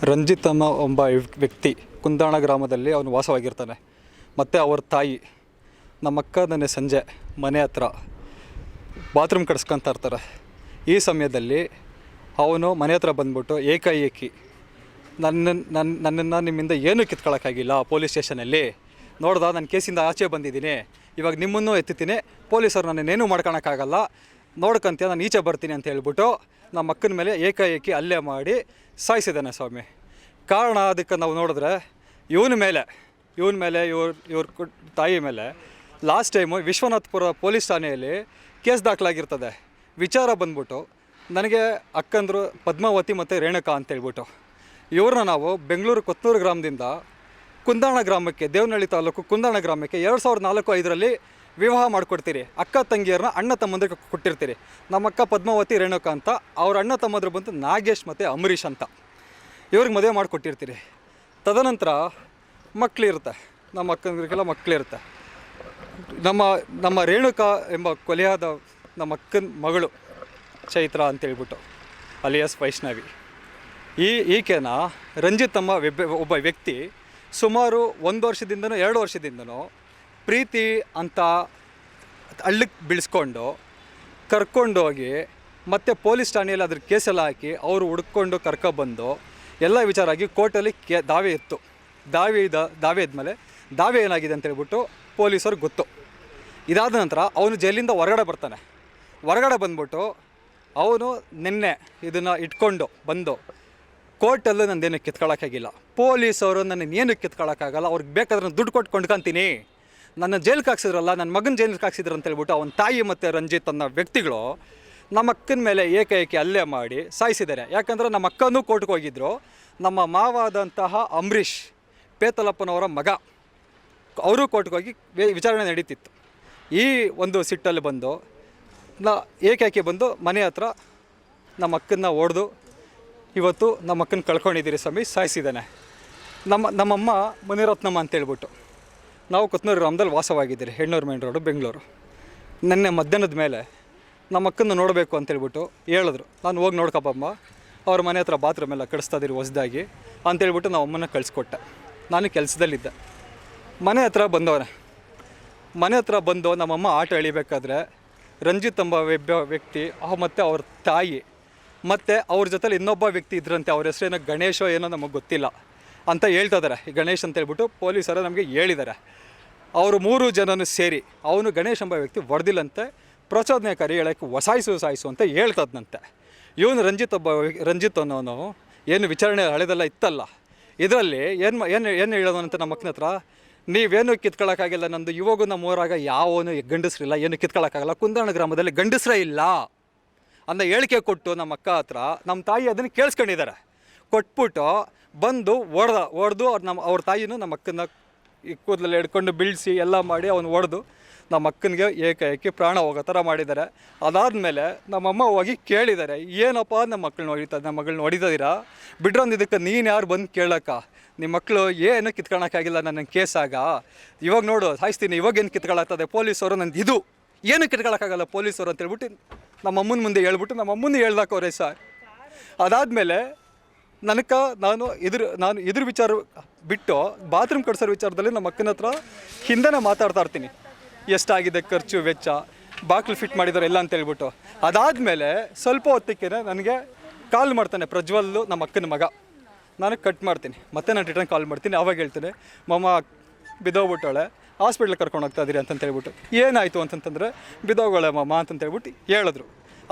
ರಂಜಿತ್ ಅನ್ನೋ ಒಬ್ಬ ವ್ಯಕ್ತಿ ಕುಂದಾಣ ಗ್ರಾಮದಲ್ಲಿ ಅವನು ವಾಸವಾಗಿರ್ತಾನೆ. ಮತ್ತು ಅವ್ರ ತಾಯಿ ನಮ್ಮಕ್ಕ ನೆನ್ನೆ ಸಂಜೆ ಮನೆ ಹತ್ರ ಬಾತ್ರೂಮ್ ಕಟ್ಸ್ಕೊತಾ ಇರ್ತಾರೆ. ಈ ಸಮಯದಲ್ಲಿ ಅವನು ಮನೆ ಹತ್ರ ಬಂದ್ಬಿಟ್ಟು ಏಕಾಏಕಿ ನನ್ನನ್ನು ನಿಮ್ಮಿಂದ ಏನೂ ಕಿತ್ಕೊಳ್ಳೋಕ್ಕಾಗಿಲ್ಲ, ಪೊಲೀಸ್ ಸ್ಟೇಷನಲ್ಲಿ ನೋಡ್ದ ನಾನು ಕೇಸಿಂದ ಆಚೆ ಬಂದಿದ್ದೀನಿ, ಇವಾಗ ನಿಮ್ಮನ್ನು ಎತ್ತುತ್ತೀನಿ, ಪೊಲೀಸರು ನನ್ನೇನೂ ಮಾಡ್ಕೊಳಕ್ಕಾಗಲ್ಲ, ನೋಡ್ಕೊಂತೀಯ, ನಾನು ಈಚೆ ಬರ್ತೀನಿ ಅಂತ ಹೇಳ್ಬಿಟ್ಟು ನಮ್ಮ ಅಕ್ಕನ ಮೇಲೆ ಏಕಾಏಕಿ ಹಲ್ಲೆ ಮಾಡಿ ಸಾಯಿಸಿದ್ದಾನೆ ಸ್ವಾಮಿ. ಕಾರಣ ಅದಕ್ಕೆ ನಾವು ನೋಡಿದ್ರೆ ಇವನ ಮೇಲೆ ಇವ್ರ ತಾಯಿ ಮೇಲೆ ಲಾಸ್ಟ್ ಟೈಮು ವಿಶ್ವನಾಥ್ಪುರ ಪೊಲೀಸ್ ಠಾಣೆಯಲ್ಲಿ ಕೇಸ್ ದಾಖಲಾಗಿರ್ತದೆ. ವಿಚಾರ ಬಂದ್ಬಿಟ್ಟು ನನಗೆ ಅಕ್ಕಂದರು ಪದ್ಮಾವತಿ ಮತ್ತು ರೇಣುಕಾ ಅಂತೇಳ್ಬಿಟ್ಟು ಇವ್ರನ್ನ ನಾವು ಬೆಂಗಳೂರು ಕೊತ್ತೂರು ಗ್ರಾಮದಿಂದ ಕುಂದಾಣ ಗ್ರಾಮಕ್ಕೆ, ದೇವನಹಳ್ಳಿ ತಾಲೂಕು ಕುಂದಾಣ ಗ್ರಾಮಕ್ಕೆ 2004-5ರಲ್ಲಿ ವಿವಾಹ ಮಾಡಿಕೊಡ್ತೀರಿ. ಅಕ್ಕ ತಂಗಿಯರನ್ನ ಅಣ್ಣ ತಮ್ಮಂದ್ರಿಗೆ ಕೊಟ್ಟಿರ್ತೀರಿ. ನಮ್ಮ ಅಕ್ಕ ಪದ್ಮಾವತಿ ರೇಣುಕಾ ಅಂತ, ಅವ್ರ ಅಣ್ಣ ತಮ್ಮಂದ್ರು ಬಂದು ನಾಗೇಶ್ ಮತ್ತು ಅಂಬರೀಷ್ ಅಂತ, ಇವ್ರಿಗೆ ಮದುವೆ ಮಾಡಿಕೊಟ್ಟಿರ್ತೀರಿ. ತದನಂತರ ಮಕ್ಕಳಿರುತ್ತೆ, ನಮ್ಮ ಅಕ್ಕಂದ್ರಿಗೆಲ್ಲ ಮಕ್ಕಳಿರುತ್ತೆ. ನಮ್ಮ ರೇಣುಕಾ ಎಂಬ ಕೊಲೆಯಾದ ನಮ್ಮ ಅಕ್ಕನ ಮಗಳು ಚೈತ್ರ ಅಂತೇಳ್ಬಿಟ್ಟು ಅಲಿಯಾಸ್ ವೈಷ್ಣವಿ, ಈಕೆನ ರಂಜಿತ್ ಅಮ್ಮ ಒಬ್ಬ ವ್ಯಕ್ತಿ ಸುಮಾರು 1 ವರ್ಷದಿಂದನೋ 2 ವರ್ಷದಿಂದನೋ ಪ್ರೀತಿ ಅಂತ ಹಳ್ಳಕ್ಕೆ ಬೀಳಿಸ್ಕೊಂಡು ಕರ್ಕೊಂಡೋಗಿ ಮತ್ತೆ ಪೊಲೀಸ್ ಠಾಣೆಯಲ್ಲಿ ಅದ್ರ ಕೇಸೆಲ್ಲ ಹಾಕಿ ಅವರು ಹುಡ್ಕೊಂಡು ಕರ್ಕೊಬಂದು ಎಲ್ಲ ವಿಚಾರ ಆಗಿ ಕೋರ್ಟಲ್ಲಿ ದಾವೆ ಇತ್ತು. ದಾವೆ ಇದ್ಮೇಲೆ ದಾವೆ ಏನಾಗಿದೆ ಅಂತೇಳ್ಬಿಟ್ಟು ಪೊಲೀಸರು ಗೊತ್ತು. ಇದಾದ ನಂತರ ಅವನು ಜೈಲಿಂದ ಹೊರಗಡೆ ಬಂದ್ಬಿಟ್ಟು ಅವನು ನಿನ್ನೆ ಇದನ್ನು ಇಟ್ಕೊಂಡು ಬಂದು ಕೋರ್ಟಲ್ಲೂ ನಂದೇನು ಕಿತ್ಕೊಳ್ಳೋಕ್ಕಾಗಿಲ್ಲ, ಪೊಲೀಸವರು ನನ್ನನ್ನೇನು ಕಿತ್ಕೊಳ್ಳೋಕ್ಕಾಗಲ್ಲ, ಅವ್ರಿಗೆ ಬೇಕಾದ್ರೆ ದುಡ್ಡು ಕೊಟ್ಟು ಕೊಂಡ್ಕೊತೀನಿ, ನನ್ನ ಜೈಲಿಗೆ ಹಾಕ್ಸಿದ್ರಲ್ಲ, ನನ್ನ ಮಗನ ಜೈಲಿಗೆ ಹಾಕ್ಸಿದ್ರು ಅಂತೇಳ್ಬಿಟ್ಟು ಅವನ ತಾಯಿ ಮತ್ತು ರಂಜಿತ್ ಅನ್ನೋ ವ್ಯಕ್ತಿಗಳು ನಮ್ಮ ಅಕ್ಕನ ಮೇಲೆ ಏಕಾಏಕಿ ಹಲ್ಲೆ ಮಾಡಿ ಸಾಯಿಸಿದ್ದಾರೆ. ಯಾಕಂದರೆ ನಮ್ಮ ಅಕ್ಕನೂ ಕೋರ್ಟ್ಗೆ ಹೋಗಿದ್ದರು. ನಮ್ಮ ಮಾವಾದಂತಹ ಅಂಬರೀಷ್ ಪೇತಲಪ್ಪನವರ ಮಗ, ಅವರು ಕೋರ್ಟ್ಗೆ ಹೋಗಿ ವಿಚಾರಣೆ ನಡೀತಿತ್ತು. ಈ ಒಂದು ಸಿಟ್ಟಲ್ಲಿ ಬಂದು ಏಕಾಏಕಿ ಬಂದು ಮನೆ ಹತ್ರ ನಮ್ಮ ಅಕ್ಕನ್ನ ಹೊಡೆದು ಇವತ್ತು ನಮ್ಮ ಅಕ್ಕನ ಕಳ್ಕೊಂಡಿದ್ದೀರಿ ಸ್ವಾಮಿ, ಸಾಯಿಸಿದ್ದಾನೆ. ನಮ್ಮಮ್ಮ ಮುನಿರತ್ನಮ್ಮ ಅಂತೇಳ್ಬಿಟ್ಟು ನಾವು ಕೊತ್ತನೂರು ಗ್ರಾಮದಲ್ಲಿ ವಾಸವಾಗಿದ್ದೀರಿ, ಹೆಣ್ಣೂರು ಮೇನ್ ರೋಡು, ಬೆಂಗಳೂರು. ನೆನ್ನೆ ಮಧ್ಯಾಹ್ನದ ಮೇಲೆ ನಮ್ಮ ಅಕ್ಕನ್ನು ನೋಡಬೇಕು ಅಂತೇಳ್ಬಿಟ್ಟು ಹೇಳಿದ್ರು. ನಾನು ಹೋಗಿ ನೋಡ್ಕೊಬ್ಬಮ್ಮ, ಅವ್ರ ಮನೆ ಹತ್ರ ಬಾತ್ರೂಮ್ ಎಲ್ಲ ಕಡಿಸ್ತಾ ಇದ್ದೀರಿ ಹೊಸದಾಗಿ ಅಂತೇಳ್ಬಿಟ್ಟು ನಾವು ಅಮ್ಮನ ಕಳಿಸ್ಕೊಟ್ಟೆ. ನಾನು ಕೆಲಸದಲ್ಲಿದ್ದೆ. ಮನೆ ಹತ್ರ ಬಂದು ನಮ್ಮಮ್ಮ ಆಟ ಎಳಿಬೇಕಾದ್ರೆ ರಂಜಿತ್ ಎಂಬ ವ್ಯಕ್ತಿ ಮತ್ತು ಅವ್ರ ತಾಯಿ ಮತ್ತು ಅವ್ರ ಜೊತೆಲಿ ಇನ್ನೊಬ್ಬ ವ್ಯಕ್ತಿ ಇದ್ರಂತೆ, ಅವ್ರ ಹೆಸರೇನೋ ಗಣೇಶೋ ಏನೋ ನಮಗೆ ಗೊತ್ತಿಲ್ಲ ಅಂತ ಹೇಳ್ತಾ ಇದ್ದಾರೆ. ಗಣೇಶ್ ಅಂತ ಹೇಳ್ಬಿಟ್ಟು ಪೊಲೀಸರು ನಮಗೆ ಹೇಳಿದ್ದಾರೆ. ಅವರು 3 ಜನನೂ ಸೇರಿ ಅವನು ಗಣೇಶ್ ಎಂಬ ವ್ಯಕ್ತಿ ಹೊಡೆದಿಲ್ಲಂತೆ, ಪ್ರಚೋದನೆಕಾರಿ ಹೇಳೋಕ್ಕೆ ಸಾಯಿಸು ಅಂತ ಹೇಳ್ತದಂತೆ. ಇವನು ರಂಜಿತ್ ಅನ್ನೋನು ಏನು ವಿಚಾರಣೆ ಹಳೆದೆಲ್ಲ ಇತ್ತಲ್ಲ, ಇದರಲ್ಲಿ ಏನು ಹೇಳೋದು ಅಂತ ನಮ್ಮ ಅಕ್ಕನ ಹತ್ರ, ನೀವೇನು ಕಿತ್ಕೊಳ್ಳೋಕ್ಕಾಗಿಲ್ಲ, ನಂದು ಇವಾಗೂ ನಮ್ಮ ಊರಾಗ ಯಾವನು ಗಂಡಸ್ರಿಲ್ಲ, ಏನು ಕಿತ್ಕೊಳ್ಳೋಕ್ಕಾಗಲ್ಲ, ಕುಂದಾಣ ಗ್ರಾಮದಲ್ಲಿ ಗಂಡಸ್ರೇ ಇಲ್ಲ ಅಂತ ಹೇಳಿಕೆ ಕೊಟ್ಟು ನಮ್ಮ ಅಕ್ಕ ಹತ್ರ ನಮ್ಮ ತಾಯಿ ಅದನ್ನು ಕೇಳಿಸ್ಕೊಂಡಿದ್ದಾರೆ. ಕೊಟ್ಬಿಟ್ಟು ಬಂದು ಹೊಡೆದು ಅವ್ರ ತಾಯಿನೂ ನಮ್ಮ ಅಕ್ಕನ ಕೂದಲಲ್ಲಿ ಹಿಡ್ಕೊಂಡು ಬೀಳಿಸಿ ಎಲ್ಲ ಮಾಡಿ ಅವನು ಹೊಡೆದು ನಮ್ಮ ಅಕ್ಕನಿಗೆ ಏಕಾಏಕಿ ಪ್ರಾಣ ಹೋಗೋ ಥರ ಮಾಡಿದ್ದಾರೆ. ಅದಾದಮೇಲೆ ನಮ್ಮಮ್ಮ ಹೋಗಿ ಕೇಳಿದ್ದಾರೆ, ಏನಪ್ಪ ನಮ್ಮ ಮಗಳನ್ನ ಹೊಡಿತದೀರಾ, ಬಿಡ್ರೊಂದು ಇದಕ್ಕೆ ನೀನು ಯಾರು ಬಂದು ಕೇಳಕ್ಕ, ನಿಮ್ಮ ಮಕ್ಕಳು ಏನು ಕಿತ್ಕೊಳ್ಳೋಕ್ಕಾಗಿಲ್ಲ ನನ್ನ ಕೇಸಾಗ, ಇವಾಗ ನೋಡು ಸಾಯಿಸ್ತೀನಿ, ಇವಾಗೇನು ಕಿತ್ಕೊಳ್ಳೋಗ್ತದೆ, ಪೊಲೀಸವರು ನಂದು ಇದು ಏನು ಕಿತ್ಕೊಳ್ಳೋಕ್ಕಾಗಲ್ಲ ಪೊಲೀಸವರು ಅಂತೇಳ್ಬಿಟ್ಟು ನಮ್ಮ ಅಮ್ಮನ ಮುಂದೆ ಹೇಳ್ಬಿಟ್ಟು ನಮ್ಮ ಅಮ್ಮನ ಹೇಳ್ದಾಕವ್ರೆ ಸರ್. ಅದಾದಮೇಲೆ ನಾನು ಇದ್ರ ವಿಚಾರ ಬಿಟ್ಟು ಬಾತ್ರೂಮ್ ಕಟ್ಸೋ ವಿಚಾರದಲ್ಲಿ ನಮ್ಮ ಅಕ್ಕನ ಹತ್ರ ಹಿಂದೆನೇ ಮಾತಾಡ್ತಾ ಇರ್ತೀನಿ, ಎಷ್ಟಾಗಿದೆ ಖರ್ಚು ವೆಚ್ಚ, ಬಾಕ್ಲು ಫಿಟ್ ಮಾಡಿದ್ದಾರೆ ಎಲ್ಲ ಅಂತೇಳ್ಬಿಟ್ಟು. ಅದಾದಮೇಲೆ ಸ್ವಲ್ಪ ಹೊತ್ತಿಗೆ ನನಗೆ ಕಾಲ್ ಮಾಡ್ತಾನೆ ಪ್ರಜ್ವಲ್ಲು, ನಮ್ಮ ಅಕ್ಕನ ಮಗ. ನಾನು ಕಟ್ ಮಾಡ್ತೀನಿ, ಮತ್ತೆ ನಾನು ರಿಟರ್ನ್ ಕಾಲ್ ಮಾಡ್ತೀನಿ. ಆವಾಗ ಹೇಳ್ತೀನಿ, ಮಮ್ಮ ಬಿದ್ದೋಗ್ಬಿಟ್ಟವಳೆ, ಹಾಸ್ಪಿಟ್ಲಿಗೆ ಕರ್ಕೊಂಡು ಹೋಗ್ತಾ ಇದ್ದೀರಿ ಅಂತಂತೇಳ್ಬಿಟ್ಟು. ಏನಾಯಿತು ಅಂತಂತಂದರೆ ಬಿದ್ದೋಗೋಳೆ ಮಮ್ಮ ಅಂತಂತೇಳ್ಬಿಟ್ಟು ಹೇಳಿದ್ರು.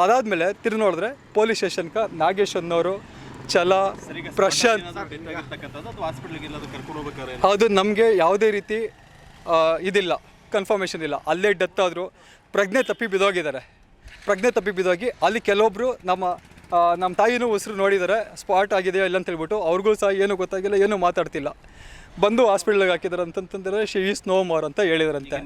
ಅದಾದಮೇಲೆ ತಿರು ನೋಡಿದ್ರೆ ಪೊಲೀಸ್ ಸ್ಟೇಷನ್ಗೆ ನಾಗೇಶ್ ಅನ್ನೋರು, ಛಲ, ಪ್ರಶಾಂತ್, ಅದು ನಮಗೆ ಯಾವುದೇ ರೀತಿ ಇದಿಲ್ಲ, ಕನ್ಫರ್ಮೇಷನ್ ಇಲ್ಲ. ಅಲ್ಲೇ ಡೆತ್ ಆದರು, ಪ್ರಜ್ಞೆ ತಪ್ಪಿ ಬಿದ್ದೋಗಿ ಅಲ್ಲಿ ಕೆಲವೊಬ್ಬರು ನಮ್ಮ ತಾಯಿನೂ ಉಸಿರು ನೋಡಿದ್ದಾರೆ, ಸ್ಪಾಟ್ ಆಗಿದೆಯಾ ಇಲ್ಲ ಅಂತೇಳ್ಬಿಟ್ಟು. ಅವ್ರಿಗೂ ಸಹ ಏನೂ ಗೊತ್ತಾಗಿಲ್ಲ, ಏನೂ ಮಾತಾಡ್ತಿಲ್ಲ. ಬಂದು ಹಾಸ್ಪಿಟ್ಲಿಗೆ ಹಾಕಿದ್ದಾರೆ ಅಂತಂತಂದರೆ ಶಿ ಈಸ್ ನೋ ಮೋರ್ ಅಂತ ಹೇಳಿದಾರಂತೆ.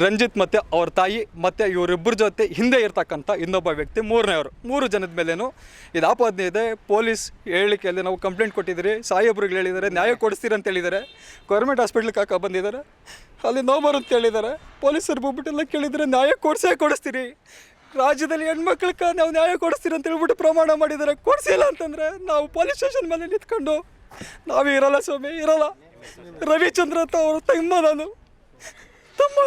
ರಂಜಿತ್ ಮತ್ತು ಅವ್ರ ತಾಯಿ ಮತ್ತು ಇವರಿಬ್ಬರ ಜೊತೆ ಹಿಂದೆ ಇರ್ತಕ್ಕಂಥ ಇನ್ನೊಬ್ಬ ವ್ಯಕ್ತಿ 3ನೇವರು, 3 ಜನದ ಮೇಲೇನು ಇದು ಆಪಾದನೆ ಇದೆ. ಪೊಲೀಸ್ ಹೇಳಿಕೆಯಲ್ಲಿ ನಾವು ಕಂಪ್ಲೇಂಟ್ ಕೊಟ್ಟಿದ್ದೀರಿ, ಸಾಹೇಬ್ರಿಗೆ ಹೇಳಿದ್ದಾರೆ, ನ್ಯಾಯ ಕೊಡಿಸ್ತೀರಿ ಅಂತ ಹೇಳಿದ್ದಾರೆ. ಗೌರ್ಮೆಂಟ್ ಹಾಸ್ಪಿಟ್ಲಿಗೆ ಹಾಕೋ ಬಂದಿದ್ದಾರೆ, ಅಲ್ಲಿ ನೋಬರ್ ಅಂತ ಹೇಳಿದ್ದಾರೆ. ಪೊಲೀಸರು ಹೋಗ್ಬಿಟ್ಟೆಲ್ಲ ಕೇಳಿದರೆ ನ್ಯಾಯ ಕೊಡಿಸ್ತೀರಿ, ರಾಜ್ಯದಲ್ಲಿ ಹೆಣ್ಮಕ್ಳಿಗೆ ನಾವು ನ್ಯಾಯ ಕೊಡಿಸ್ತೀರಿ ಅಂತ ಹೇಳ್ಬಿಟ್ಟು ಪ್ರಮಾಣ ಮಾಡಿದ್ದಾರೆ. ಕೊಡಿಸಿಲ್ಲ ಅಂತಂದರೆ ನಾವು ಪೊಲೀಸ್ ಸ್ಟೇಷನ್ ಮೇಲೆ ನಿಂತ್ಕೊಂಡು ನಾವೇ ಇರಲ್ಲ ಸ್ವಾಮಿ, ಇರಲ್ಲ. ರವಿಚಂದ್ರ ಅಂತ ಅವರು ತಮ್ಮ ನಾನು ತಮ್ಮ